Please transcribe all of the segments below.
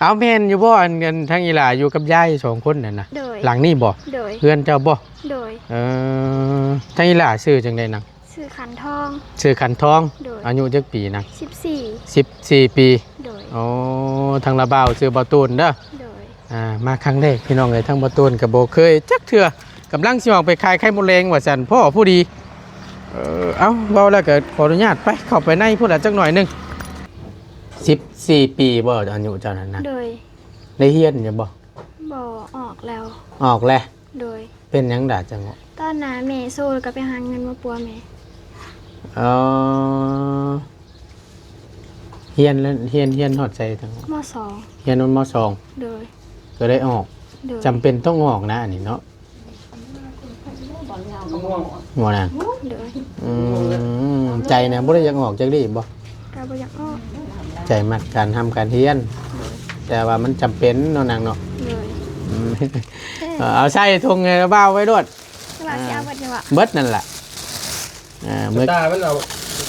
เอาแม่นอยู่บ่อันเงินทั้งอีหล่าอยู่กับยาย2คนนั่นน่ะหลังนี้บ่เพื่อนเจ้าบ่ทั้งอีหล่าชื่อจังได๋นังชื่อขันทองอายุจักปีนัง14 ปีโดยอ๋อทางละบ่าวชื่อบ่ตูนเด้อมาครั้งแรกพี่น้องเอ้ยทั้งบ่ตูนก็บ่เคยจักเทื่อกำลังสิออกไปขายไข่มดแดงว่าซั่นพ่อผู้ดีเอ้าเว้าแล้วก็ขออนุญาตไปเข้าไปในพุ่นละจักหน่อยนึง14 ปีบ่อายุเจ้านั้นนะโดยได้เฮียนอยู่บ่ออกแล้วโดยเป็นหยังดาจังตอนนั้นแม่โซ่ก็ไปหาเงินมาปัวแม่เฮียนแล้วเฮียนฮอดใจจังม.2เฮียนม.2 โดยก็ได้ออกจำเป็นต้องออกนะอันนี้เนาะบ่นะโดยใจนะบ่ได้อยากออกจักดีบ่ก็บ่อยากออกใจมักการทำการเฮียนแต่ว่ามันจำเป็นเนาะนางเนาะเอาใส่ถุงเบ้าไว้ด้วยเบิดนั่นแหละกระตามันเอา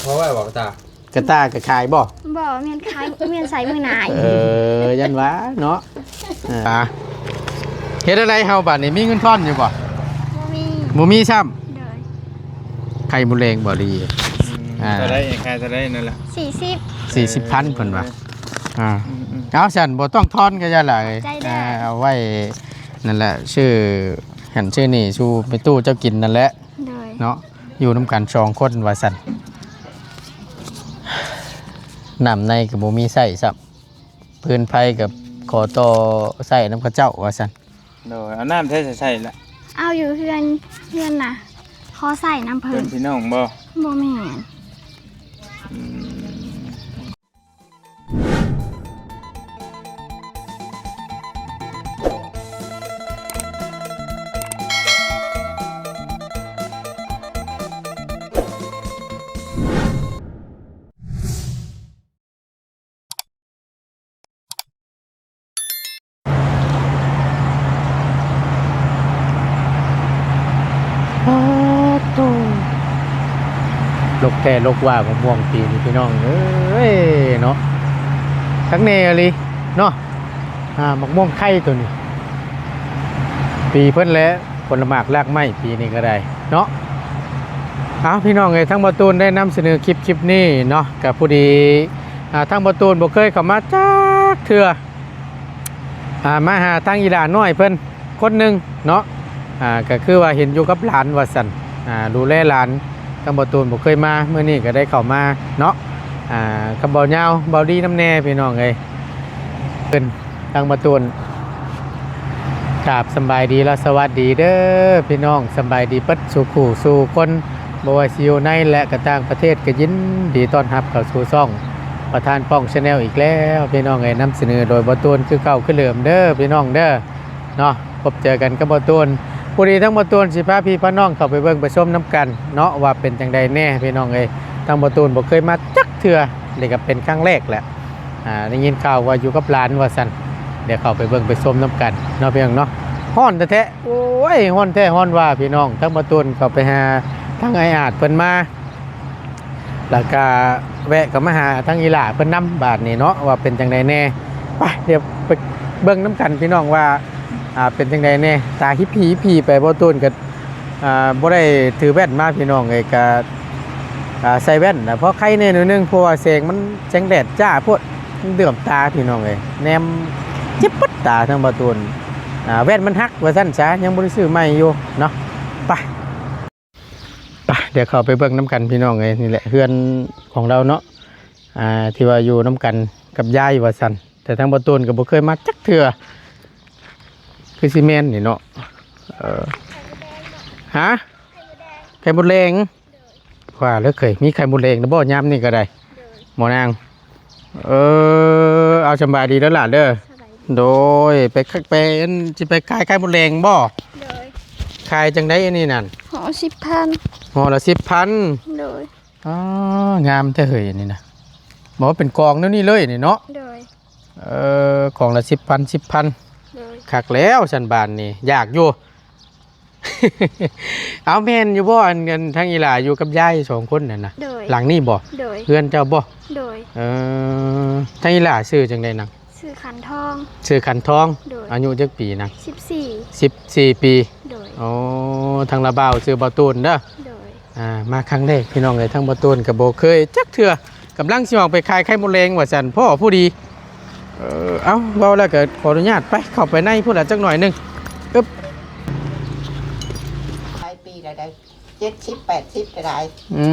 เพราะว่าบอกกระตากระขายบ่เมียนขายเมียนใส่มือหนายยันวะเนาะเฮ็ดอะไรเฮาบัดนี้มีเงินทอนอยู่บ่บ่มีซ้ำไข่มดแดงบ่ดีจะได้นั่นแหละ40,000เพิ่นว่าเอาฉันบ่ต้องทอนก็อย่าหลายเอาไว้นั่นแหละชื่อหันชื่อนี่ชูไปตู้เจ้ากินนั่นแหละเนาะอยู่นำกัน2คนว่าซั่นน้ำในก็บ่มีใส่ซับพื้นไผกับขอต่อใส่น้ำข้าวเจ้าว่าซั่นโดยเอาน้ำใส่ละเอาอยู่เพื่อนน่ะขอใส่น้ำเพิ่นพี่น้องบ่แม่นลกแก่ลกว่าของม่วงปีนี้พี่น้องเอ้ยเนาะทั้งเนเลยเนาะมะม่วงไข่ตัวนี้ปีเพิ่นแล้วผลหมากรากไม้ปีนี้ก็ได้เนาะพี่น้องเอ้ยทั้งบ่ตูนได้นำเสนอคลิปนี้เนาะกับผู้ดีทั้งบ่ตูนบ่เคยเข้ามาจักเทื่อมาหาทางอีหลาน้อยเพิ่นคนนึงเนาะก็คือว่าเห็นอยู่กับหลานว่าซั่นดูแลหลานทั้งบ่ตูนบ่เคยมาเมื่อนี้ก็ได้เข้ามาเนาะกับบ่ยาวบ่ดีน้ำแน่พี่น้องเอ้ยเพิ่นทางบ่ตูนกราบสบายดีและสวัสดีเด้อพี่น้องสบายดีปัดสู่คู่สู่คนบ่ว่าสิอยู่ในและก็ต่างประเทศก็ยินดีต้อนรับเข้าสู่ช่องประธานป้อง Channel อีกแล้วพี่น้องเอ้ยนำเสนอโดยบ่ตูนคือเก่าคือเดิมเด้อพี่น้องเด้อเนาะพบเจอกันกับบ่ตูนผู้ดีทั้งบ่ตูนสิพาพี่พาน้องเข้าไปเบิ่งไปชมน้ำกันเนาะว่าเป็นจังใดแน่พี่น้องเอ้ยทั้งบ่ตูนบ่เคยมาจักเทื่อนี่ก็เป็นครั้งแรกแหละได้ยินข่าวว่าอยู่กับหลานว่าซั่นเดี๋ยวเข้าไปเบิ่งไปชมน้ำกันเนาะพี่น้องเนาะฮ้อนแท้ๆโอ้ยฮ้อนแท้ฮ้อนว่าพี่น้องทั้งบ่ตูนเข้าไปหาทั้งไอ้อาจเพิ่นมาแล้วก็แวะก็มาหาทั้งอีหล่าเพิ่นนำบาดนี่เนาะว่าเป็นจังใดแน่ไปเดี๋ยวไปเบิ่งน้ำกันพี่น้องว่าเป็นจังใดแน่ตาฮิผีไปบ่ตูนก็บ่ได้ถือแว่นมาพี่น้องเอ้ยก็ใส่แว่นเพราะไข้แน่หน่อยนึงเพราะว่าแสงมันแสงแดดจ้าโพดเดือมตาพี่น้องเอ้ยแนมจิ๊บปึ๊ดตาทั้งบ่ตูนแว่นมันหักว่าซั่นซะยังบ่ได้ซื้อใหม่อยู่เนาะไปเดี๋ยวเข้าไปเบิ่งน้ำกันพี่น้องเอ้ยนี่แหละเฮือนของเราเนาะที่ว่าอยู่น้ำกันกับยายว่าซั่นแต่ทางบ่ตูนก็บ่เคยมาจักเทื่อคือซีเมนต์นี่เนาะไข่มดแดงว่าแล้วเคยมีไข่มดแดงนะบ่ยามนี่ก็ได้หมอนางเอาสบายดีแล้วล่ะเด้อโดยไปสิไปขายไข่มดแดงบ่ขายจังได๋อันนี้นั่นห่อ10,000ห่อละ10,000โดยงามแท้เฮ้ยอันนี้นะบ่ว่าเป็นกองแล้วนี่เลยนี่เนาะโดยกองละ10,000คักแล้วสันบานนี่อยากอยู่ เอาแม่นอยู่บ่อันเงินทั้งอีหล่าอยู่กับยาย2คนนั่นน่ะหลังนี้บ่เพื่อนเจ้าบ่ทั้งอีหล่าชื่อจังได๋นังช ชื่อขันทอง ชื่อขันทอง โดย อายุจักปีนะ 14 14 ปี โดย โอ้ทางละบ่าวชื่อบ่าวตูนเด้อ โดย มาครั้งแรกพี่น้องเอ้ยทั้งบ่าวตูนก็บ่เคยจักเทื่อกำลังสิออกไปขายไข่มดแดงว่าซั่นพ่อผู้ดีเอ้าเว้าแล้วก็ขออนุญาตไปเข้าไปในพุ่นละจักหน่อยหนึงอึ๊บ หลายปีได้70 80ก็ได้ อื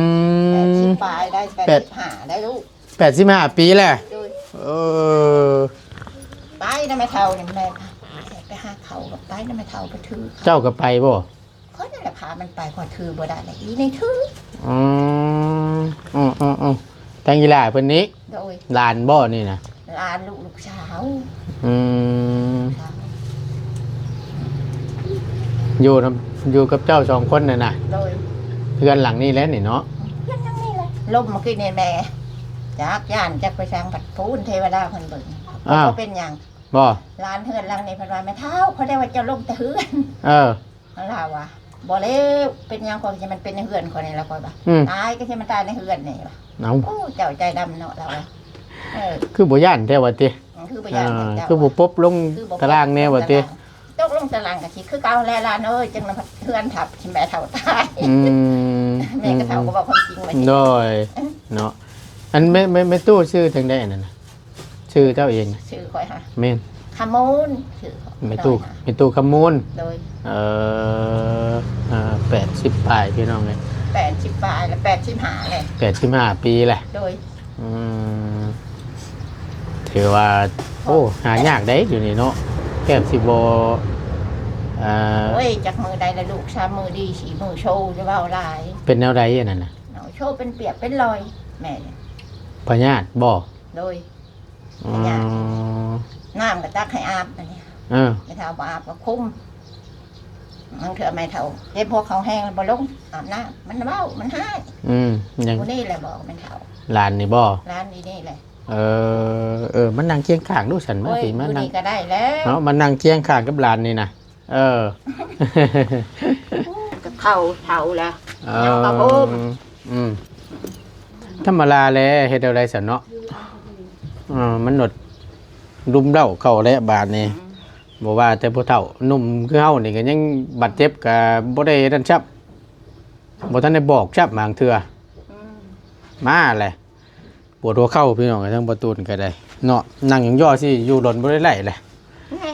ม 80ปลายได้85ได้ลูก 85 ปีแล้ว โดย เออ ไปนะไม่เท่านี่แม่ไปหาเขากับไปนะไม่เท่าไปถือ เจ้าก็ไปบ่ เขานั่นแหละพามันไปขอถือบ่ได้เลยอีในถือ อืมแตงกีฬาเพิ่นนี้ โดย ลานบ่นี่นะ หลานลูกสาว อืมอยู่กับเจ้าสองคนน่ะนะ โดย เพื่อนหลังนี้แหล้วนี่เนาะ ยังนั่งนี่เลยลมมาขึ้นในแม่จากย่านจากไปสร้างบัดพูนเทวดาคนเบิ่งเขาเป็นอย่าง บ่ ร้านเฮือนหลังในพันวาไม่เท่าเขาได้ว่าจะลงแต่เฮือน เออ เขาเล่าว่าบ่เร็วเป็นอย่างคนจะมันเป็นในเฮือนคนนี้แล้วก็บ่ อืม ตายก็จะมันตายในเฮือนนี่ว่ะ เอา โอ้เจ้าใจดำเนาะเราอะ คือบ่ย่านแท้ว่าติ คือบ่อยากเจ้า คือบ่ปบลงตารางแน่ว่าติ ตกลงตารางกะสิคือเก่าแล้วล่ะเอ้ยจังนำเฮือนทับที่แม่เฒ่าตาย อืม แม่ก็เฒ่าก็บอกความจริงไว้ โดยเนาะอันไม่ตู้ชื่อทางใดนั่นน่ะชื่อเจ้าเอง ชื่อข่อยฮะ แม่น ขมูลชื่อ ไม่ตู้คำมูล โดย 80ปลายพี่น้องเลย 80ปลายและ85เลย 85 ปีแหละ โดย อืมถือว่าโอ้หายากได้อยู่นี่เนาะแก้มสิบโบ โอ้ยจากมือใดละลูก3มือดี4มือโชว์จะเว้าหลาย เป็นแนวใดอันนั้นน่ะ เนาะโชว์เป็นเปียกเป็นรอยแม่เนี่ย พญาติบ่ โดย อื พญาติ ม น้ำก็ตักให้อาบอันนี้ เออ ไม่เท่าบ่อาบก็คุ้มมันเถอะไม่เท่าเด็พวกเขาแห้งแล้วบ่ลงอาบน้ำมันเบ้ามันหาย ยัง กูนี่แหละบอกมันเท่า ลานนี่บ่ ร้านนี้นี่แหละ มันนั่งเคียงข้างดูฉันมา โอ้ย สิมา กู นั่ง นี่ก็ได้แล้ว เนาะมันนั่งเคียงข้างกับลานนี่นะเออ ก็เท่าแล้ว เอ ยังกระโปม ธรรมดาแลเฮ็ดเอาได้สันเนาะมันหนดรุมเล่าเข้าแล้วบาดนี่บ่ว่าแต่ผู้เฒ่าหนุ่มคือเฮานี่ก็ยังบาดเจ็บก็บ่ได้นั่นชับบ่ทันได้บอกชับบางเทื่อมาแหละปวดหัวเข่าพี่น้องทั้งประตูนก็ได้เนาะนั่งหยังย่อสิอยู่หล่นบ่ได้ไหลเลย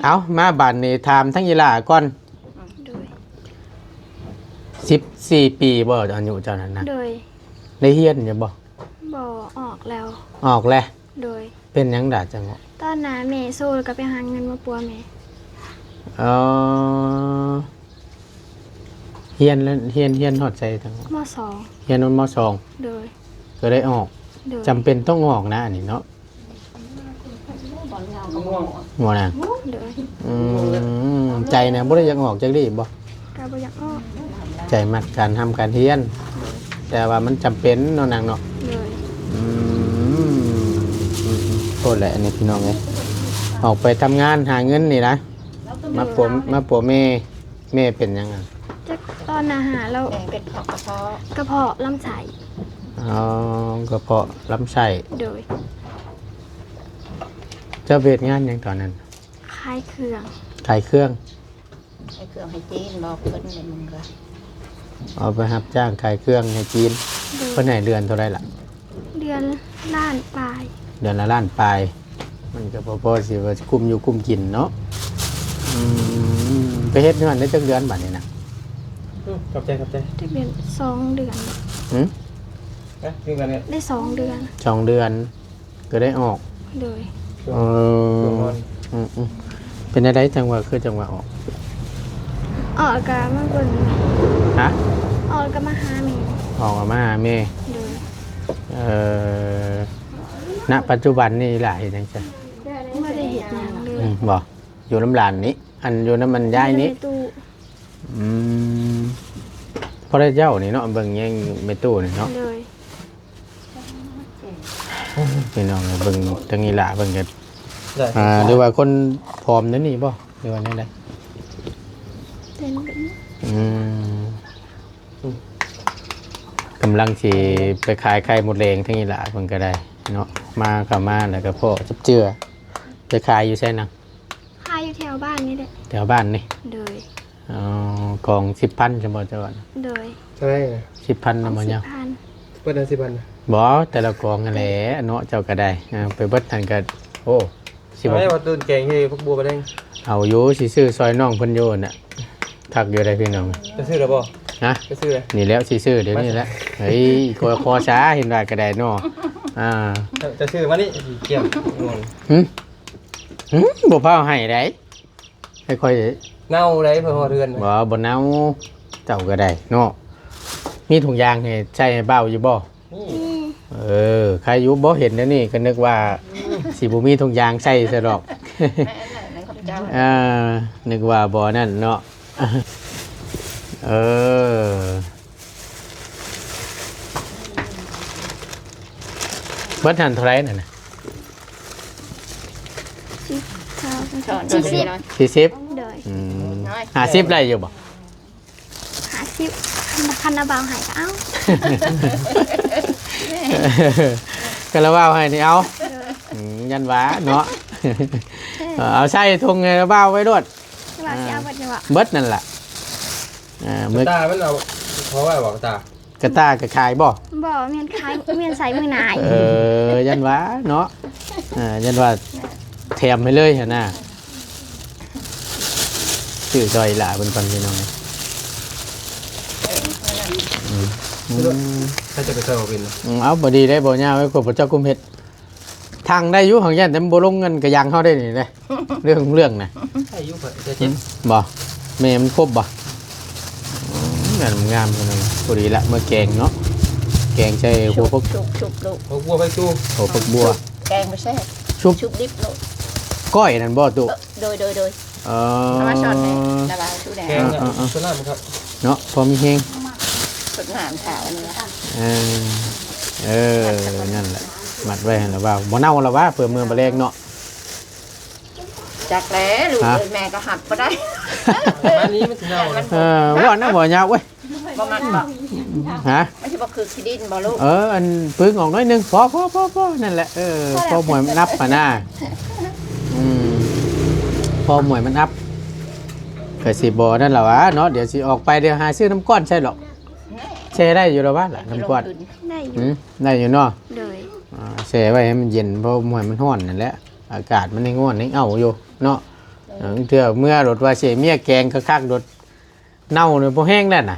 เอามาบาดนี้ถามทั้งยีหล่าก่อน โดย 14 ปีบ่อายุเจ้านั้นนะ โดย ได้เฮียนอยู่บ่ บ่ออกแล้ว ออกแล้ว โดย เป็นหยังดาจังหวะ ตอนนั้นแม่สู้แล้วก็ไปหาเงินมาปัวแม่ เออเฮียนแล้วเฮียนฮอดใจจังหวะ มสอง เฮียนมสอง โดย ก็ได้ออก โดย จำเป็นต้องออกนะอันนี้เนาะบ่นะ โดย ใจนะบ่ได้อยากออกจักดีบ่ ก็บ่อยากออก ใจมักการทำการเฮียน แต่ว่ามันจำเป็นเนาะนางเนาะ โดย โทษแหละอันนี้พี่น้องเอ้ยออกไปทำงานหาเงินนี่นะมาปัวแม่เป็นยังไง จักตอนอาหารแล้ว แม่เป็นกระเพาะ กระเพาะลำไส้ อ๋อกระเพาะลำไส้ โดย เจ้าเวทงานหยังตอนนั้น คลายเครื่อง ขายเครื่อง ให้เครื่องให้จีนบอกเพิ่นเลยมึงก็ เอาไปรับจ้างขายเครื่องให้จีน โดย เพิ่นให้เดือนเท่าไรล่ะ เดือนล้านปลาย เดือนละล้านปลาย มันก็พอสิว่าคุมอยู่คุมกินเนาะไปเฮ็ดงานได้จักเดือนบัดนี้นะ ขอบใจ ได้เดือน2 เดือน หืม นี่กันเนี่ย ได้2 เดือน 2 เดือน ก็ได้ออก โดย เออเป็นอะไรจังหวะคือจังหวะออก ออกก็มาเบิ่ง ฮะ ออกก็มาหาแม่ ออกมาหาแม่ โดย ณปัจจุบันนี่หลายจังจ้ะ บ่ได้เฮ็ดหยังเลย บอกอยู่น้ำหลานนี้ อันอยู่น้ำมันย้ายนี้ ไม่ได้ไปตู้ พอได้เจ้านี่เนาะเบิ่งแย่งเมตู้นี่เนาะ โดย พี่น้องเบิ่งทางนี้ละเบิ่งกัน ได้ หรือว่าคนผอมนั่นนี่บ่หรือว่านั่นได้ เป็นแบบนี้ กำลังสิไปขายไข่หมดแรงทางนี้ละเบิ่งก็ได้เนาะมาเข้ามาแล้วก็พ่อจับเจือ ไปขายอยู่ไสนัง ขายอยู่แถวบ้านนี่แหละ แถวบ้านนี่ โดย อ๋อกล่อง10,000จังบ่เจ้าว่า โดย ใช่ 10,000นำบ่ยาว 10,000 เปิดได้10,000นะ บ่แต่ละกล่องนั่นแหละเนาะเจ้าก็ได้ไปเบิดทันก็โอ้สิบ่ ไม่ว่าตื่นแกงให้พวกบัวไปได้ เอาอยู่สิซื้อซอยน้องเพิ่นอยู่น่ะทักอยู่ได้พี่น้อง จะซื้อหรือบ่ ฮะ จะซื้อเลย นี่แล้วสิซื้อเดี๋ยวนี้แหละเฮ้ยคอช้าเห็นว่าก็ได้เนาะจะซื้อมานี่เกี่ยมงง หึหึบ่พาให้ได้ค่อย เน่าได้เพื่อเรือน ๆบ่เนาเจ้าก็ได้เนาะมีถุงยางให้ใช้ให้เบ้าอยู่บ่ นี่ ใครอยู่บ่เห็นแล้วนี่ก็นึกว่าสิบ่มีถุงยางใส่ซะดอก แม่นั่นข้าพเจ้า นึกว่าบ่นั่นเนาะเบิดหันเท่าไหร่นั่นน่ะ 10,000 สอนดูดีหน่อย 40 โดย น้อย 50ได้อยู่บ่ 50คันนาบาวหายก็เอา ก็แล้วว่าให้นี่เอายันหวาเนาะเอาใส่ถุงไงแล้วเบ้าไว้ด้วย จะว่าสิเอาบัดนี้ว่า เบิดนั่นแหละมือ ตามันเอาเพราะว่าบอกตาก ระตากระขายบ่ บ่เมียนขายเมียนใส่มือหนาย ยันหวาเนาะยันว่าแถมให้เลยหั่นน่ะชื่อจอยหล่าเป็นคนพี่น้อง ถ้าจะไปเซอร์บิน เอาบ่ดีได้บ่ยาวไว้กดพระเจ้ากุมเฮ็ดทางได้อยู่ของยันแต่บ่ลงเงินก็ยังเฮาได้นี่เด้เรื่องน่ะ อายุจะเจ็บ บ่แม่มันครบบ่งานงามขนาดพอดีละเมื่อแกงเนาะแกงใส่หัวพวก ชุบลูก พวกบัวไปสู้ หัวพวกบัว แกงไม่ใช่ ชุบ ชุบดิบลูก ก้อยนั่นบ่ตุ โดยเอามาช็อตให้ระบายชูแดง แกงส่วนหน้ามันครับ เนาะพอมีเฮง สุดหามขาวอันนี้ละ นั่นแหละมัดไว้หั่นล่ะว่าบ่เน่าล่ะว่าเพื่อเมืองบ่แรงเนาะ จากแล้วลูกแม่ก็หักก็ได้ บ้านนี้มันถึงเน่าเลย ว่าน่ะบ่ยาวเว้ย บ่มันบ่ ฮะ ไม่ใช่บ่คือขี้ดินบ่ลูก อันปึ้งออกหน่อยนึงพอนั่นแหละพอหมวยมันนับมาหน้าพอหมวยมันนับก็สิบ่นั่นล่ะวะเนาะเดี๋ยวสิออกไปเดี๋ยวหาซื้อน้ำก้อนใช่หรอกแช่ได้อยู่แล้ววะล่ะน้ำก้อน ได้อยู่ ได้อยู่เนาะ โดย แช่ไว้ให้มันเย็นเพราะหมวยมันร้อนนั่นแหละอากาศมันให้ร้อนให้เอาอยู่เนาะเทื่อเมื่อรถว่าเสียเมียแกงคักๆรถเน่าเนี่ยบ่แห้งแล้วน่ะ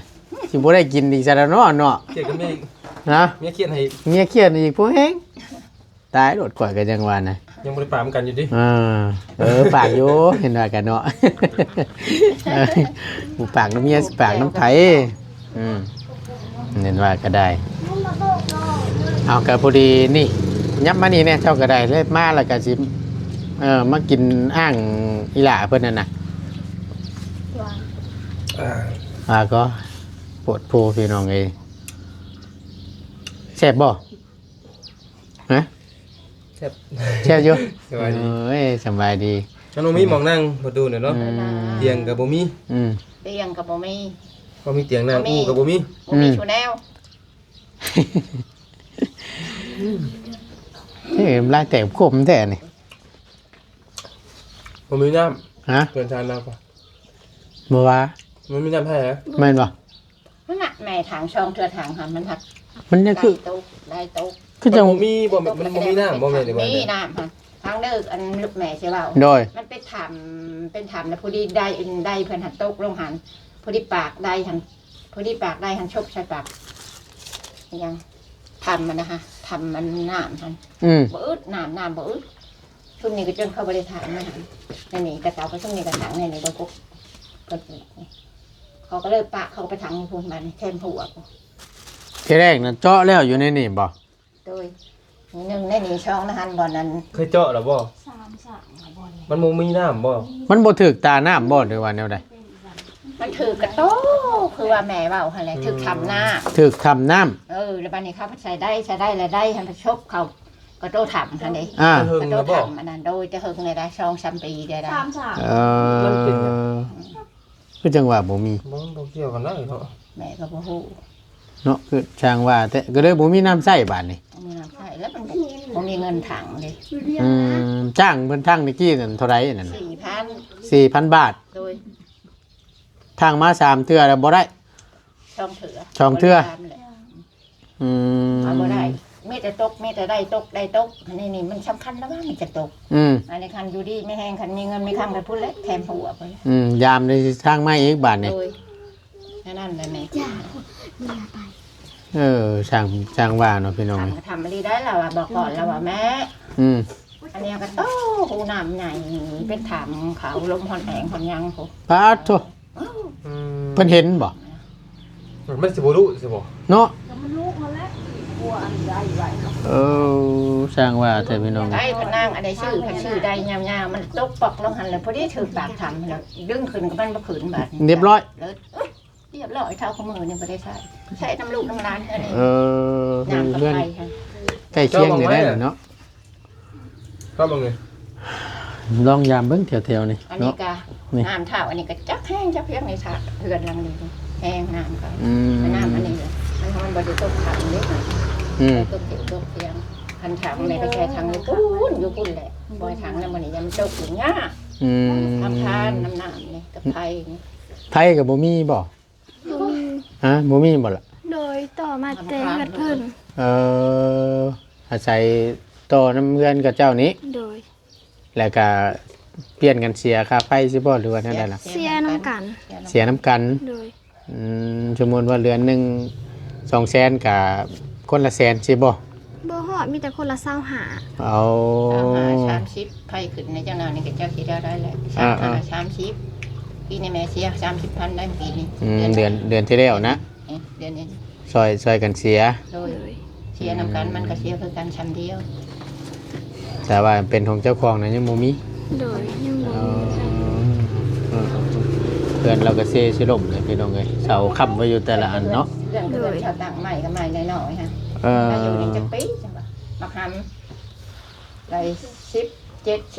สิบ่ได้กินอีกซะแล้วเนาะเนาะ เกลียดกันไม่ นะ เมียเกลียดให้ เมียเครียดอีกบ่แห้งตายรถก่อยก็จังว่านะ ยังบริปามกันอยู่ดิ ปากอยู่เห็นว่ากันเนาะผู้ปากน้ำเมียสิปากน้ำไผเห็นว่าก็ได้เอาก็พอดีนี่ยับมานี่เนี่ยเจ้าก็ได้เลยมาแล้วก็สิมากินอ่างอีหล่าเพิ่นนั่นน่ะก็ปวดโพพี่น้องเอ้ยแซ่บบ่ฮะ แซ่บ แซ่บอยู่ สบายดี สบายดี มันมีมองนั่งมาดูหน่อยเนาะเตียงกับบ่มี เตียงกับบ่มี บ่มีเตียงนั่งอู้กับบ่มี บ่มีชูแนว นี่ลายแต่ขมแต่นี่ บ่มีน้ ฮะ ำเกินชานน้ำปะ บ่ว่า มันมีน้ำให้ฮะ แม่นบ่ นั่นน่ะแม่ทางช่องเทือทางหันมันหัก มันยังคือ ได้ตุ๊ก คือจัง บ่มีบ่มันบ่มีน้ำบ่แม่นได้บ่ มีน้ำหันทางเลิกอันลูกแม่ใช่เปล่า โดย มันเป็นถามนะพอดีได้เพิ่นหันตกลงหันพอดีปากได้หันพอดีปากได้หันชกใส่ปากยังทำมันนะคะทำมันน้ำหันบ่อึดน้ำบ่อึดช่วงนี้ก็จนเข้าบริฐานมาหันในนี่กระเตาก็ช่วงนี้กระถางในนี่ก็กุ๊กก็เขาก็เลยปะเขาไปทางพูนมันแทนผัว ทีแรกน่ะเจาะแล้วอยู่ในนี่บ่ โดยหนึ่งในนี่ช่องนะฮันบ่อนั้น เคยเจาะหรอบ่มันบ่มีน้ำบ่ มันบ่ถึกตาน้ำบ่หรือว่าแนวใด มันถือกระโตคือว่าแม่เบาอะไรถือทำหน้า ถึกทำน้ำ แล้วบัดนี้ครับใส่ได้แล้วได้หันไปชกเขากระโตทำหันเด้ มันหึง กระโต แล้วบ่ ทำอันนั้นโดยจะเฮิงในได้ช่อง3 ปีได้ คือจังหวะบ่มี บ่เกี่ยวกันได้เนาะ แม่ก็บ่ฮู้ เนาะคือช่างว่าแต่ก็เลยบ่มีน้ำใช้บาดนี้ มีน้ำใส่แล้วมัน ผมมีเงินถังเลย จ้างเพิ่นทางเมื่อกี้นั่นเท่าไหร่นั่น 4,000 4,000 บาท โดย ทางมา3เทื่อแล้วบ่ได้ ช่องเถือ ช่องเทื่อ อืม เอาบ่ได้มีแต่ตกมีแต่ได้ตกได้ตกอันนี้นี่มันสำคัญแล้วว่ามันจะตก อืม อันนี้คันอยู่ดีไม่แห้งคันมีเงินมีคำกันพูดแล้วแถมหัวไป ยามในทางมาอีกบาทนี่ โดยนั่นเลยแม่ ช่างว่าเนาะพี่น้อง ทำก็ทำอะไรได้แล้วอ่ะบอกก่อนแล้วว่าแม่ อืม อันนี้ก็โต้หูน้ำใหญ่เป็นถามเขาลมหอนแหงหอนยังผม ปาดโถเพิ่นเห็นบ่ มันสิบ่รู้สิบ่ เนาะเออช่างว่าแต่พี่น้อง ไอ้พนังอันนี้ชื่อพันชื่อใดยาวๆมันตกปอกลงหันเลยพอดีถือปากทำแล้วดึงขึ้นก็มันมาขืนบาด เรียบร้อย เลยเรียบร้อยเท่าข้อมือนี่ไม่ได้ใช้ใช้น้ำลูกน้ำร้านแค่นี้ เออ น้ำกับ เพื่อน ไฟค่ะ ใกล้เคียงอยู่ได้เหรอเนาะ ก็บ่ไง ลองยามเบิ่งแถวๆนี่ อันนี้ เนาะ ก็ นี่ น้ำเท่าอันนี้ก็จักแห้งจักเพียงในถาดเพื่อนลังนี้แห้งน้ำก็ อืม น้ำอันนี้เลยมันบริสุทธิ์ขังเล็ก อืม ต้มเตี๋ยวต้มเตียงคันถังในกระแช่ถังเลยปุ้นอยู่ปุ้นแหละบอยถังแล้วมันนี่ยังตกถึงง่า อืม ทำทานน้ำน้ำนี่กับไทย ไผก็บ่มีบ่ บ่มี ฮะบ่มีบ่ล่ะ โดยต่อมาแต่งกันเพิ่น เอออาศัยต่อน้ำเงินกับเจ้านี้ โดย แล้วก็เปลี่ยนกันเสียค่าไฟสิบ่หรือว่านั่นได้ล่ะ เสียน้ำกัน เสียน้ำกัน โดย สมมุติว่าเรือนหนึง200,000กับคนละแสนสิบ่ บ่ฮอดมีแต่คนละ25 เอา 30ไผ่ขึ้นในเจ้านานี่ก็เจ้าคิดได้แหละ 30ปีนี้แม่เสีย30,000ได้ปีนี้ เดือนที่แล้วนะ เดือนนี้ ซอยกันเสีย โดยเสียน้ำกันมันก็เสียคือกันชั้นเดียว แต่ว่าเป็นของเจ้าของนะยังบ่มี โดยยังบ่ เอ มี เพื่อนเราก็เซสิล่มเลยพี่น้องเอ้ยเสาค้ำไว้อยู่แต่ละอันเนาะ เรื่องเกิดชาวต่างใหม่ก็ใหม่น้อยๆฮะ เออ ถ้าอยู่ในจักปีจังหวะมักหำได้17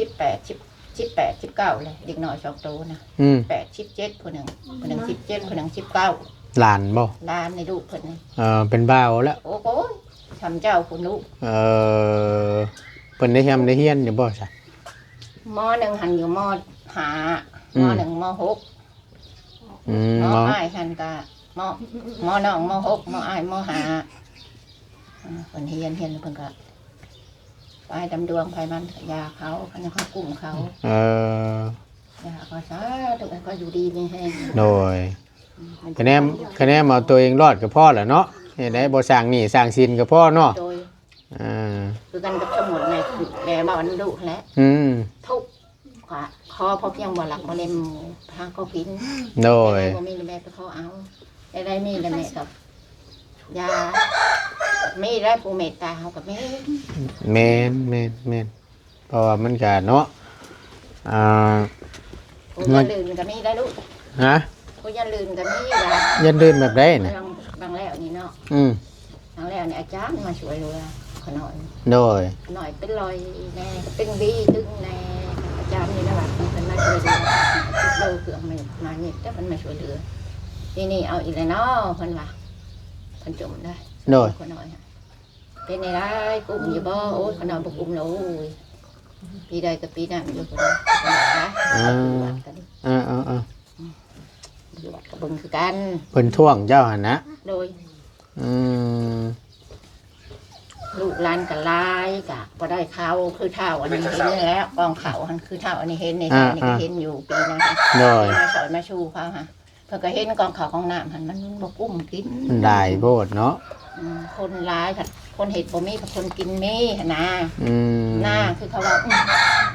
18 19เลยเด็กน้อย2โตนะ อืม 8 17ผู้หนึ่ง17ผู้หนึ่ง19 หลานบ่ ล้านในลูกเพิ่นนี่ เป็นบ่าวแล้ว โอ้โหทำเจ้าคุณลูก เพิ่นได้เฮียมได้เฮียนอยู่บ่ซะ มอหนึ่งหันอยู่มอหา อื ม ม อหนึ่งมอหก อืม มอ เนาะ อ้ายหันกะมอน้องมอหกมออ้ายมอหาเพิ่นเฮียนเพิ่นก็ไปดำดวงไผมันยาเขาคันเขากลุ่มเขา เออย าเขาซะทุกคนก็อยู่ดีมีแฮง โดยคะแนนเอาตัวเองรอดก็พอแล้วเนาะเฮ็ดได้บ่สร้างหนี้สร้างสินก็พอเนาะ โดย อ่า คือกันกับสมุนในแม่บอกมันดุแหละ อืม ทุกข์ค่ะคอพอเพียงบ่หลักบ่เล่มทางก็พิน โดย บ่มีแม่ไปเขาเอาได้มีแล้วแม่กับยามีได้ผู้เมตตาเฮากับแม่ แม่นเพราะว่ามันก็เนาะอ่า ผู้อย่าลืมก็มีได้ลูก ฮะ ผู้อย่าลืมก็มียา ยันดื่มแบบใดน่ะ บางแล้วนี่เนาะ อืม บางแล้วนี่อาจารย์มาช่วยเหลือขน่อย โดย หน่อยเป็นรอยแน่เป็นดีตึงแน่อาจารย์นี่นะว่าเพิ่นมาช่วยเหลือเราเครื่องมานี่แต่เพิ่นมาช่วยเหลือนี่เอาอีกแล้วเนาะเพิ่นว่าเพิ่นจมได้ โดย ขน่อยเป็นในได้กลุ่มอยู่บ่โอ้ยขน่อยบ่กลุ่มแล้วโอ้ยปีใดกับปีนั้นอยู่คนนะ อ่า อยู่วัดกับเบิ่งคือกัน เพิ่นท่วงเจ้าหั่นนะ โดย อืม ลูกหลานกับลายกะบ่ได้เขาคือเท่าอันนี้เห็นแล้วกองเขาหันคือเท่าอันนี้เห็นในอันนี้ก็เห็นอยู่ปีนั้น โดย มาสอนมาชูเขาฮะเพิ่นก็เห็นกองเขาของน้ำหันมันบ่กุ้มกิน มันได้โพดเนาะ คนร้ายค่ะคนเห็ดบ่มีกับคนกินมีหั่นนะ อืม หน้าคือเขาว่า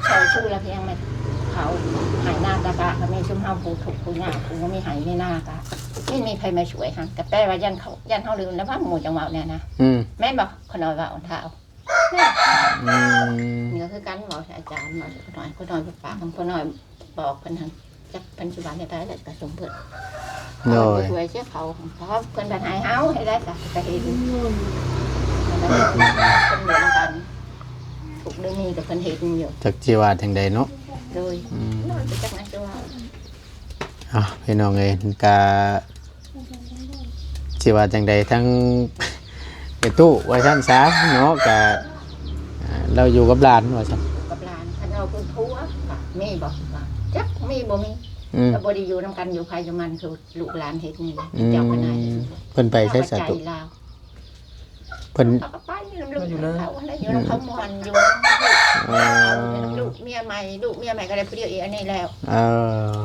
ชอยชูแล้วเพียงไม่เขาหายหน้าตะกะก็ไม่ชุ่มเฮาปูถูกปูหน้าปูก็ไม่หายในหน้ากะไม่มีใครมาช่วยฮะกับแป้ว่ายันเขาลืมแล้วว่าหมู่จังหวะเนี่ยนะ อืม แม่นบอกขน่อยว่าอ่อนเท้า อืม นี่ก็คือการบอกอาจารย์มาขน่อยปากขน่อยบอกเพิ่นทางจักเพิ่นสิว่าได้ไปแล้วก็สมเพิ่น โดย ช่วยเชื่อเขาเพราะเพิ่นบันหายเฮาให้ได้จ้ะก็เห็นเพิ่นเหมือนกันถูกเรื่องนี้กับเพิ่นเห็นอยู่ จักจีว่าจังใดเนาะ โดย อืม นอนไปจากนั้นจะว่า พี่น้องเอ้ยกะสิว่าจังใดทั้ง ไปตู้ว่าซั่นซะเนาะกะ เราอยู่กับหลานว่าซั่น กับหลานคันเราเป็นผัวมีบ่จักมีบ่มี อืม ก็บ่ได้อยู่นํกันอยู่ภายอยู่มันคือลูกหลานเฮ็ดนี่ อื เจ้าคณะ มเพิ่นไปใช้สา ใจ ตุ ลาว เพิ่น เขาก็ไปอยู่นำลูกเขาแล้วอยู่นำเขาม่วนอยู่ เอ่อ ลูกเมียใหม่ลูกเมียใหม่ก็ได้ผู้เดียวอีกอันนี้แล้ว เออ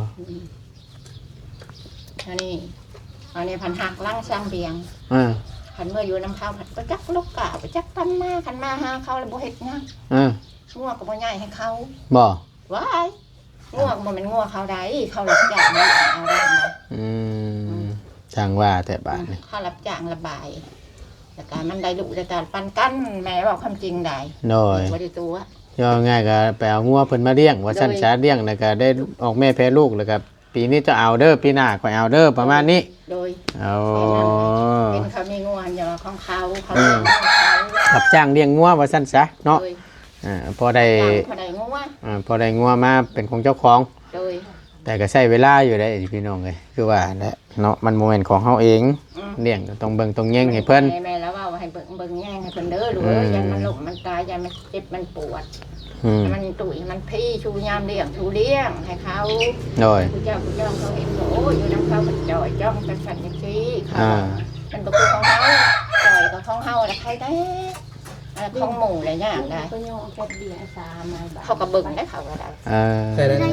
อันนี้พันหักล่างสร้างเบียง อ่า พันเมื่ออยู่น้ำข้าวผัดไปจักลูกกะไปจักปั้นมาขันมาหาเขาแล้วบ่เฮ็ดนะ อ่า งัวก็บ่ใหญ่ให้เขา บ่ ว้ายงัวก็บ่แม่นงัวเขาได้เขารับจ้างนะเอาได้นะ อืมช่างว่าแต่บาดนี่ เขารับจ้างระบายแต่การมันได้ลูกได้การปันกันแม่บอกความจริงได้ โดย บ่ได้ตัว ย่อง่ายก็ไปเอางัวเพิ่นมาเลี้ยงว่าซั่น โดย สาเลี้ยงแล้วก็ได้ออกแม่แพ้ลูกแล้วก็ปีนี้จะเอาเด้อปีหน้าก็เอาเด้อประมาณนี้ โดย เอา เป็นเขามีงัวอย่าของเขาเขา อืม รับจ้างเลี้ยงงัวว่าซั่นซะเนาะ โดย พอได้ เขาได้งัว พอได้งัวมาเป็นของเจ้าของ โดย แต่ก็ใช้เวลาอยู่ได้พี่น้องเอ้ยคือว่าแหละเนาะมันโมเมนต์ของเฮาเอง อืม เลี้ยงก็ต้องเบิ่งต้องแย่งให้เพิ่น แม่แล้วว่าให้เบิ่งแย่งให้เพิ่นเด้อลูกเอ้ยยันมันหลงมันตายยันมันเจ็บมันปวด อืม มันตุ๋ยมันพี่ชูยามเลี้ยงชูเลี้ยงให้เขา โดย ผู้เจ้าเขาเห็นว่าโอ้อยู่น้ำเขามันจ่อยจ้องกันสั่นอย่างนี้เขา อ่า มันบ่คือของเขาจ่อยกับของเฮาแล้วใครได้ของหมู่อะไรอย่างได้เขาก็เบิ่งได้เขาก็ได้ ใช่ได้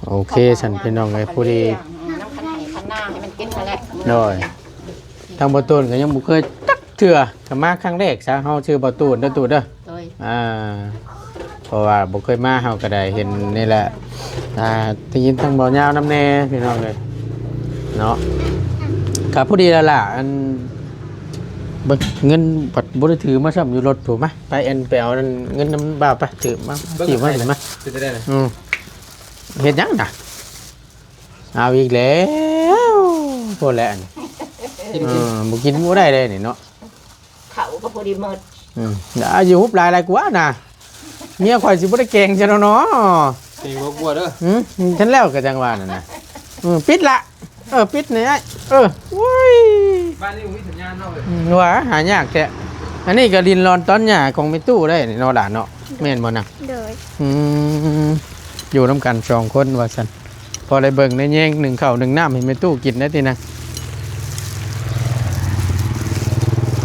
โอเคฉันพี่น้องเอ้ยผู้ดี น้ำขันไหขันหน้าให้มันกินนั่นแหละ โดย ทางบ่ตูนก็ยังบ่เคยจักเทื่อก็มาครั้งแรกซะเฮาชื่อบ่ตูนเด้อตูนเด้อ โดย เพราะว่าบ่เคยมาเฮาก็ได้เห็นนี่แหละได้ยินทางบ่ยาวนำแน่พี่น้องเอ้ยเนาะก็ผู้ดีแล้วล่ะอันเบิ่งเงินบัดบ่ได้ถือมาซ้ํอยู่รถถูกมั้ยไปอันไปเอานั่นเงินนำบ่าวไปถือมาสิไว้มา จะได้นะ เฮ็ดหยังน่ะเอาอีกแล้วพอแล้วอันบ่กินบ่ได้เลยนี่เนาะ เขาก็พอดีหมด อยู่ฮุบหลายกว่าน่ะเมียข่อยสิบ่ได้เก่งซะเนาะ ตีหัวกลัวเด้อ ฉันแล้วก็จังว่านั่นน่ะปิดละปิดนี่ไอ้โว้ย บ้านนี้มีสัญญาณเนาะเลย ว่าหายากแท้อันนี้ก็ดินรอนต้นหญ้าของแม่ตู้ได้นี่เนาะหลานเนาะแม่นบ่น่ะ โดย อยู่นำกัน2คนว่าซั่นพอได้เบิ่งได้แยงหนึ่งข้าวหนึ่งน้ำให้แม่ตู้กินได้ตินะ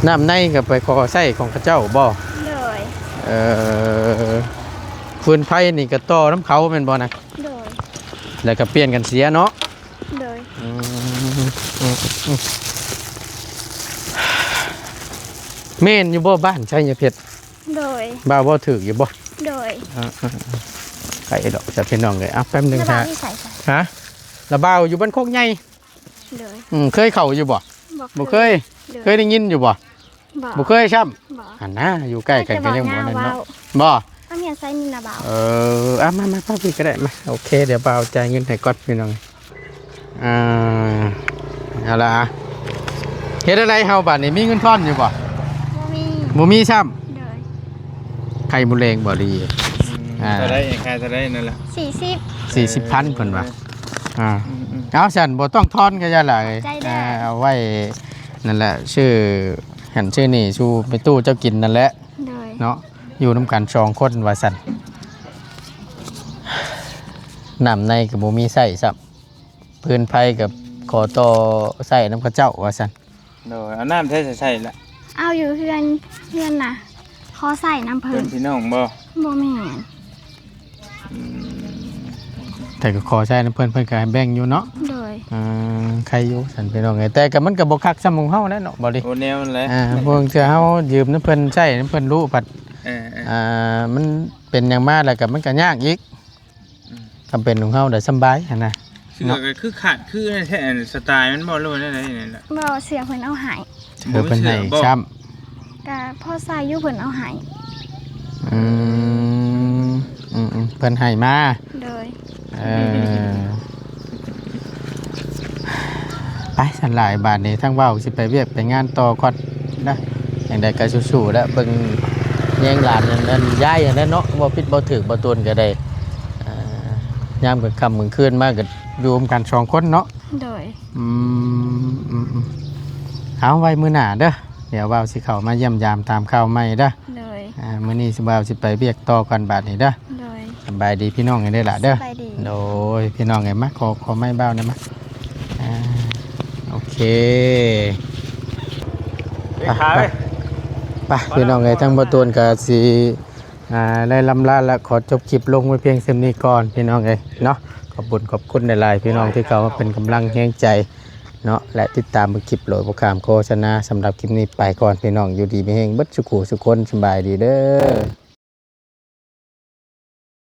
น้ำในก็ไปขอใส่ของเขาเจ้าบ่ โดย ฟืนไฟนี่ก็ต่อน้ำเขาแม่นบ่นะ โดย แล้วก็เปลี่ยนกันเสียเนาะ โดย แม่นอยู่บ่บ้านใช่ยาเพชร โดย บ้าบ่ถึกอยู่บ่ โดย ไก่ดอกจะพี่น้องเลยแป๊บหนึง ระบา ฮะ ดที่ใส่ใส่ ฮะระบาวอยู่บ้านโคกใหญ่ โดย เคยเข้าอยู่บ่บ่เคย โดย เคยได้ยินอยู่บ่บ่เคยช้ำ บ่ หันหน้าอยู่ใกล้กันก็ยังบ่นั่นเนาะบ่ ถ้าเมียใส่มีระบาด มาป้าพี่ก็ได้มาโอเคเดี๋ยวเบาจ่ายเงินให้ก่อนพี่น้องเอาล่ะเฮ็ดอะไรเฮาบัดนี้มีเงินทอนอยู่บ่ บ่มี บ่มีช้ โดย ำไข่มุแรงบ่ดี จะได้ใครจะได้นั่นแหละ 40 40,000เพิ่นว่าเอาซั่นบ่ต้องทอนก็อย่าล่ะ ใจแด้ เอาไว้นั่นแหละชื่อหันชื่อนี่ชูไปตู้เจ้ากินนั่นแหละ โดย เนาะอยู่นำกัน2คนว่าซั่นน้ำในก็บ่มีใส่ซับพื้นไผกับขอต่อใส่น้ำกระเจ้าว่าซั่น โดยเอาน้ำใส่ละ เอาอยู่เพื่อนน่ะขอใส่น้ำเพิ่ เป็น นพี่น้องบ่ บ่แม่น แต่ก็ขอใช้น้ำเพิ่นก็ให้แบ่งอยู่เนาะ โดย ใครอยู่ซั่นพี่น้องไงแต่ก็มันก็บ่คักซ้ำของเฮาแน่เนาะบ่ดิ โอแนวนั่นแหละ พวกเทื่อเฮายืมน้ำเพิ่นใช้น้ำเพิ่นรู้ปัดมันเป็นหยังมาแล้วก็มันก็ยากอีกจำเป็นของเฮาได้สำบายหั่นน่ะ คือขาดคือแท้สไตล์มันบ่รู้นั่นแหละนี่แหละ บ่เสือเพิ่นเอาใหาย เธอเพิ่นให้ช้ำ ก็พ่อใส่อยู่เพิ่นเอาใหาย เพิ่นให้มา โดย ไปสันหลายบาทนี้ทั้งเว้าสิไปเวียกไปงานต่อก่อนนะอย่างใดก็สู้ๆแล้วเบิ่งแย่งหลานนั่นย้ายอย่างนั้นเนาะบ่ผิดบ่ถูกบ่ตวนก็ได้ยามกลางค่ำกลางคืนมาก็อยู่ร่วมกัน2คนเนาะ โดย เอาไว้มื้อหน้าเด้อ เดี๋ยวว่าวสิเข้ามาเยี่ยมยามตามข่าวใหม่เด้อ เลย มื้อนี้สิบ่าวสิไปเวียกต่อกันบาดนี้เด้อ เลย สบายดีพี่น้องไงได้อล่ะเด้อ สบายดี โดยพี่น้องไงมาขอไม่เบ้านะมาอ่าโอเคไปพี่น้องไงทั้งบ่ตูนก็สิได้ลำลาและขอจบคลิปลงไว้เพียงเท่านี้ก่อนพี่น้องไงเนาะขอบคุณหลายๆพี่น้องที่เขามาเป็นกำลังแรงใจเนาะและติดตามคลิปโหลดโปรแกรมโฆษณาสำหรับคลิปนี้ไปก่อนพี่น้องอยู่ดีมีแฮงเบิดสุขุสุคนสบายดีเด้อ